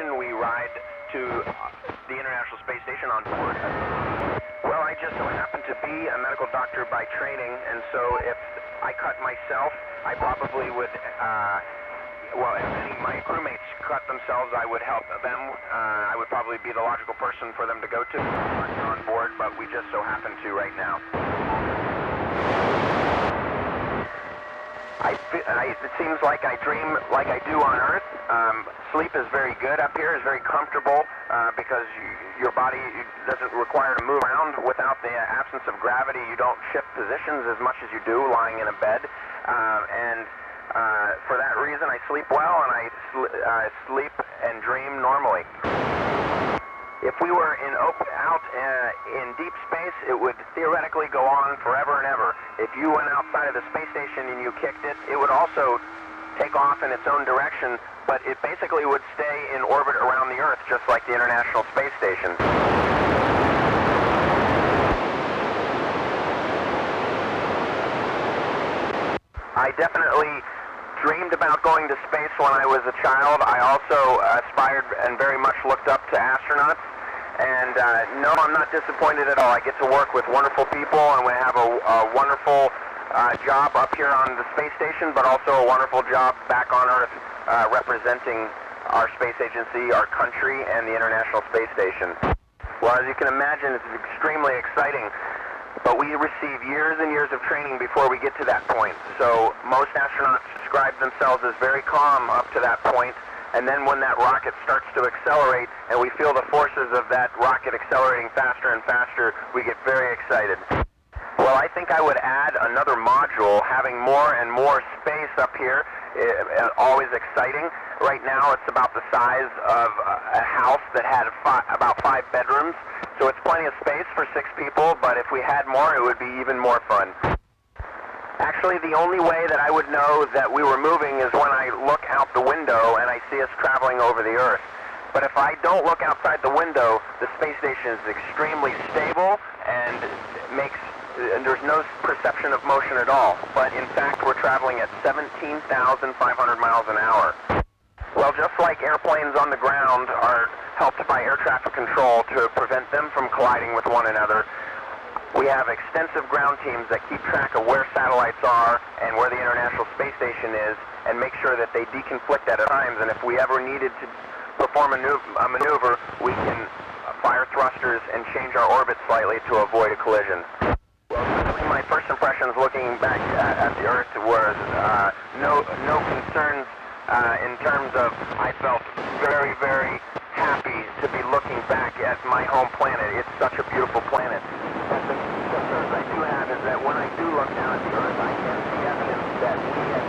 mission, we ride to the International Space Station on board. Well, I just so happen to be a medical doctor by training, and so if I cut myself, I probably would, well, if any of my crewmates cut themselves, I would help them. I would probably be the logical person for them to go to on board, but we just so happen to right now. It seems like I dream like I do on Earth. Sleep is very good up here, is very comfortable because your body doesn't require to move around. Without the absence of gravity, you don't shift positions as much as you do lying in a bed. For that reason, I sleep well and I sleep and dream normally. If we were out in deep space, it would theoretically go on forever and ever. If you went outside of the space station and you kicked it, it would also take off in its own direction, but it basically would stay in orbit around the Earth, just like the International Space Station. I definitely dreamed about going to space when I was a child. I also aspired and very much looked up to astronauts. And no, I'm not disappointed at all. I get to work with wonderful people, and we have a wonderful job up here on the space station, but also a wonderful job back on Earth representing our space agency, our country, and the International Space Station. Well, as you can imagine, it's extremely exciting. But we receive years and years of training before we get to that point. So most astronauts describe themselves as very calm up to that point, and then when that rocket starts to accelerate and we feel the forces of that rocket accelerating faster and faster, we get very excited. Well, I think I would add another module. Having more and more space up here is always exciting. Right now it's about the size of a house that had about 5 bedrooms. So it's plenty of space for 6 people, but if we had more, it would be even more fun. Actually, the only way that I would know that we were moving is when I look out the window and I see us traveling over the Earth. But if I don't look outside the window, the space station is extremely stable and there's no perception of motion at all. But in fact, we're traveling at 17,500 miles an hour. Well, just like airplanes on the ground are helped by air traffic control to prevent them from colliding with one another, we have extensive ground teams that keep track of where satellites are and where the International Space Station is and make sure that they deconflict at times. And if we ever needed to perform a maneuver, we can fire thrusters and change our orbit slightly to avoid a collision. Well, my first impressions looking back at the Earth was no concerns in terms of I felt very, very happy to be looking back at my home planet. It's such a beautiful planet. But the concerns I do have is that when I do look down at the Earth, I can see evidence that we as